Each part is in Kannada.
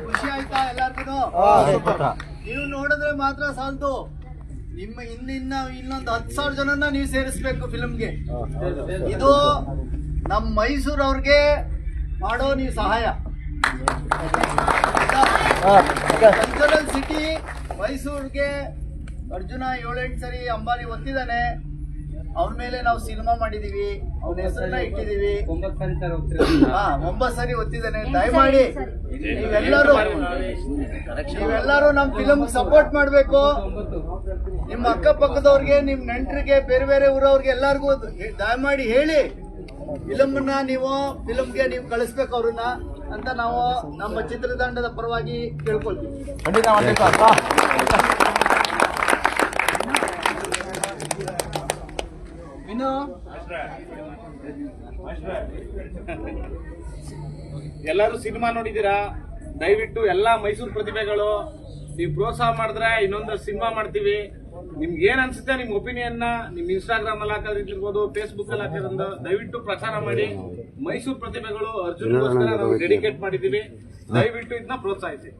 ಖುಷಿ ಆಯ್ತಾ ಎಲ್ಲರಿಗೂ? ನೀವು ನೋಡಿದ್ರೆ ಮಾತ್ರ ಸಾಲದು, ನಿಮ್ಮ ಇನ್ನೊಂದು 10,000 ಜನನ ನೀವು ಸೇರಿಸ್ಬೇಕು ಫಿಲ್ಮ್ಗೆ. ಇದು ನಮ್ಮ ಮೈಸೂರವ್ರಿಗೆ ಮಾಡೋ ನೀವು ಸಹಾಯ. ಕಲ್ಚರಲ್ ಸಿಟಿ ಮೈಸೂರಿಗೆ ಅರ್ಜುನ 7-8 ಸರಿ ಅಂಬಾನಿ ಒತ್ತಿದ್ದಾನೆ. ಅವನ ಮೇಲೆ ನಾವು ಸಿನಿಮಾ ಮಾಡಿದೀವಿ, ಅವನ ಹೆಸರನ್ನ ಇಟ್ಟಿದೀವಿ. 9 ಸರಿ ಒತ್ತಿದ್ದಾನೆ. ದಯಮಾಡಿ ನೀವೆಲ್ಲರೂ ನಮ್ಮ ಫಿಲಮ್ ಸಪೋರ್ಟ್ ಮಾಡಬೇಕು. ನಿಮ್ಮ ಅಕ್ಕಪಕ್ಕದವ್ರಿಗೆ, ನಿಮ್ಮ ನೆಂಟರಿಗೆ, ಬೇರೆ ಬೇರೆ ಊರವ್ರಿಗೆ ಎಲ್ಲರಿಗೂ ದಯಮಾಡಿ ಹೇಳಿ ಫಿಲಮ್ಗೆ ನೀವು ಕಳಿಸ್ಬೇಕು ಅವ್ರನ್ನ ಅಂತ ನಾವು ನಮ್ಮ ಚಿತ್ರತಂಡದ ಪರವಾಗಿ ಕೇಳ್ಕೊಳ್ತೀವಿ. ಎಲ್ಲರೂ ಸಿನಿಮಾ ನೋಡಿದೀರಾ? ದಯವಿಟ್ಟು ಎಲ್ಲಾ ಮೈಸೂರು ಪ್ರತಿಭೆಗಳು ನೀವು ಪ್ರೋತ್ಸಾಹ ಮಾಡಿದ್ರೆ ಇನ್ನೊಂದು ಸಿನಿಮಾ ಮಾಡ್ತೀವಿ. ನಿಮ್ಗೆ ಏನ್ ಅನ್ಸುತ್ತೆ ನಿಮ್ ಒಪಿನಿಯನ್ ನ ನಿಮ್ ಇನ್ಸ್ಟಾಗ್ರಾಮ್ ಅಲ್ಲಿ ಹಾಕೋದಿರ್ಬೋದು, ಫೇಸ್ಬುಕ್ ಅಲ್ಲಿ ಹಾಕೋದ್ರಿಂದ ದಯವಿಟ್ಟು ಪ್ರಚಾರ ಮಾಡಿ. ಮೈಸೂರು ಪ್ರತಿಭೆಗಳು ಅರ್ಜುನ್ಗೋಸ್ಕರ ನಾವು ಡೆಡಿಕೇಟ್ ಮಾಡಿದೀವಿ. ದಯವಿಟ್ಟು ಇದನ್ನ ಪ್ರೋತ್ಸಾಹಿಸಿ.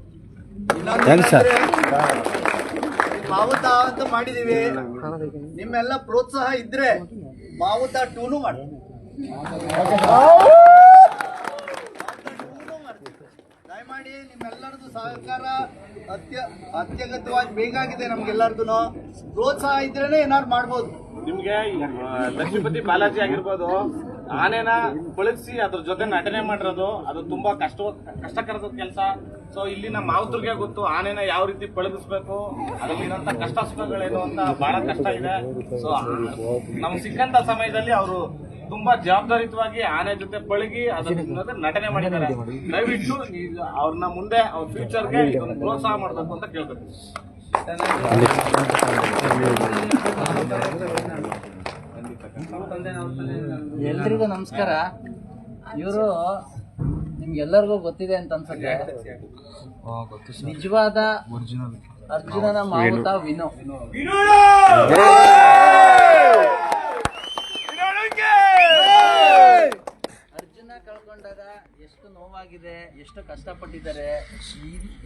ಮಾವುತ ಅಂತ ಮಾಡಿದೀವಿ. ನಿಮ್ಮೆಲ್ಲ ಪ್ರೋತ್ಸಾಹ ಇದ್ರೆ ಮಾವುತ 2 ಮಾಡಿ. ದಯಮಾಡಿ ನಿಮ್ಮೆಲ್ಲರದು ಸಹಕಾರ ಅತ್ಯಗತ್ಯವಾಗಿ ಬೇಕಾಗಿದೆ. ನಮ್ಗೆಲ್ಲರದು ಪ್ರೋತ್ಸಾಹ ಇದ್ರೇನೆ ಏನಾದ್ರು ಮಾಡ್ಬೋದು. ನಿಮ್ಗೆ ಲಕ್ಷ್ಮೀಪತಿ ಬಾಲಾಜಿ ಆಗಿರ್ಬೋದು, ಆನೆನ ಬಳಸಿ ಅದ್ರ ಜೊತೆ ನಟನೆ ಮಾಡಿರೋದು ಅದು ತುಂಬಾ ಕಷ್ಟಕರದ ಕೆಲಸ. ಸೊ ಇಲ್ಲಿನ ಮಾವುತರಿಗೆ ಗೊತ್ತು ಆನೆನ ಯಾವ ರೀತಿ ಪಳಗಿಸ್ಬೇಕು, ಅದರಲ್ಲಿರೋಂಥ ಕಷ್ಟ ಸುಖಗಳೇನು ಅಂತ ಬಹಳ ಕಷ್ಟ ಇದೆ. ಸೊ ನಮ್ಗೆ ಸಿಕ್ಕಂತ ಸಮಯದಲ್ಲಿ ಅವರು ತುಂಬಾ ಜವಾಬ್ದಾರಿತವಾಗಿ ಆನೆ ಜೊತೆ ಪಳಗಿ ಅದನ್ನ ನಟನೆ ಮಾಡಿದ್ದಾರೆ. ದಯವಿಟ್ಟು ಅವ್ರನ್ನ ಮುಂದೆ ಅವ್ರ ಫ್ಯೂಚರ್ಗೆ ಇದನ್ನು ಪ್ರೋತ್ಸಾಹ ಮಾಡಬೇಕು ಅಂತ ಕೇಳ್ಕೊತೀವಿ. ಎಲ್ರಿಗೂ ನಮಸ್ಕಾರ. ಇವರು ನಿಮ್ಗೆಲ್ಲರಿಗೂ ಗೊತ್ತಿದೆ ಅಂತ ಅನ್ಸುತ್ತೆ. ನಿಜವಾದ ಅರ್ಜುನನ ಮಾವುತ ವಿನೋ. ಅರ್ಜುನ ಕಳ್ಕೊಂಡಾಗ ಎಷ್ಟು ನೋವಾಗಿದೆ, ಎಷ್ಟು ಕಷ್ಟಪಟ್ಟಿದ್ದಾರೆ,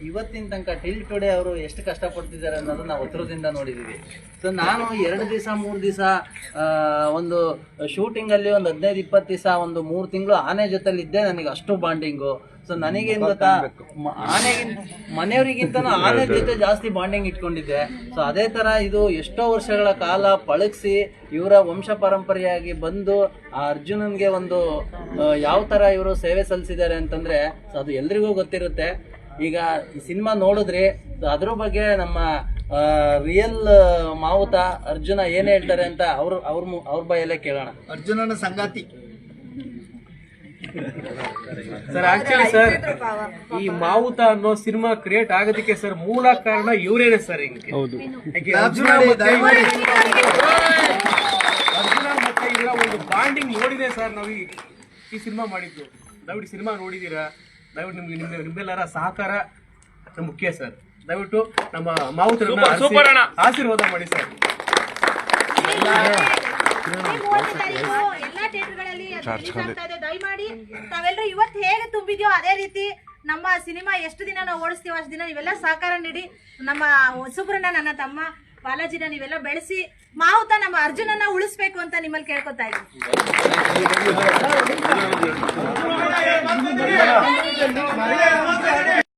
ಇವತ್ತಿನ ತನಕ ಟಿಲ್ ಟುಡೇ ಅವರು ಎಷ್ಟು ಕಷ್ಟಪಡ್ತಿದ್ದಾರೆ ಅನ್ನೋದು ನಾವು ಹತ್ರದಿಂದ ನೋಡಿದ್ದೀವಿ. ಸೊ ನಾನು 2 ದಿವಸ 3 ದಿವಸ ಒಂದು ಶೂಟಿಂಗಲ್ಲಿ ಒಂದು 15-20 ದಿವಸ ಒಂದು 3 ತಿಂಗಳು ಆನೆ ಜೊತೆಲಿ ಇದ್ದೆ. ನನಗೆ ಅಷ್ಟು ಬಾಂಡಿಂಗು. ಸೊ ನನಗೇನು ಗೊತ್ತಾ, ಮನೆಯವರಿಗಿಂತನೂ ಆನೆ ಜೊತೆ ಜಾಸ್ತಿ ಬಾಂಡಿಂಗ್ ಇಟ್ಕೊಂಡಿದ್ದೆ. ಸೊ ಅದೇ ಥರ ಇದು ಎಷ್ಟೋ ವರ್ಷಗಳ ಕಾಲ ಪಳಗಿಸಿ ಇವರ ವಂಶ ಪರಂಪರೆಯಾಗಿ ಬಂದು ಆ ಅರ್ಜುನನ್ಗೆ ಒಂದು ಯಾವ ಥರ ಇವರು ಸೇವೆ ಸಲ್ಲಿಸಿದ್ದಾರೆ ಅಂತಂದರೆ ಅದು ಎಲ್ರಿಗೂ ಗೊತ್ತಿರುತ್ತೆ. ಈಗ ಈ ಸಿನಿಮಾ ನೋಡಿದ್ರೆ ಅದ್ರ ಬಗ್ಗೆ ನಮ್ಮ ರಿಯಲ್ ಮಾವುತ ಅರ್ಜುನ ಏನ್ ಹೇಳ್ತಾರೆ ಅಂತ ಅವ್ರ ಬಾಯಲ್ಲೇ ಕೇಳೋಣ. ಅರ್ಜುನನ ಸಂಗಾತಿ ಸರ್, ಆಕ್ಚುಲಿ ಸರ್ ಈ ಮಾವುತ ಅನ್ನೋ ಸಿನಿಮಾ ಕ್ರಿಯೇಟ್ ಆಗೋದಕ್ಕೆ ಸರ್ ಮೂಲ ಕಾರಣ ಇವರೇನೆ ಸರ್. ಅರ್ಜುನ ಮತ್ತೆ ಇವರ ಒಂದು ಬಾಂಡಿಂಗ್ ನೋಡಿದೆ ಸರ್ ನಾವು ಈ ಸಿನಿಮಾ ಮಾಡಿದ್ದು. ದಯವಿಟ್ಟು ಸಿನಿಮಾ ನೋಡಿದೀರಾ? ದಯವಿಟ್ಟು ನಿಮ್ಮೆಲ್ಲರ ಸಹಕಾರ ಮುಖ್ಯ ಸರ್. ದಯವಿಟ್ಟು ನಮ್ಮ ಮಾವುತರನ್ನ ಆಶೀರ್ವಾದ ಮಾಡಿ ಸರ್. ಎಲ್ಲಾ ಥಿಯೇಟರ್ಗಳಲ್ಲಿ ದಯಮಾಡಿ ತಾವೆಲ್ಲರೂ ಇವತ್ತು ಹೇಗೆ ತುಂಬಿದ್ಯೋ ಅದೇ ರೀತಿ ನಮ್ಮ ಸಿನಿಮಾ ಎಷ್ಟು ದಿನ ನಾವು ಓಡಿಸ್ತೀವೋ ಅಷ್ಟು ದಿನ ನೀವೆಲ್ಲ ಸಹಕಾರ ನೀಡಿ ನಮ್ಮ ಸುಬ್ರಣ್ಣ, ನನ್ನ ತಮ್ಮ ಬಾಲಾಜಿನ ನೀವೆಲ್ಲ ಬೆಳೆಸಿ ಮಾವುತ ನಮ್ಮ ಅರ್ಜುನನ್ನ ಉಳಿಸ್ಬೇಕು ಅಂತ ನಿಮ್ಮಲ್ಲಿ ಕೇಳ್ಕೊತಾ ಇದ್ದೀನಿ.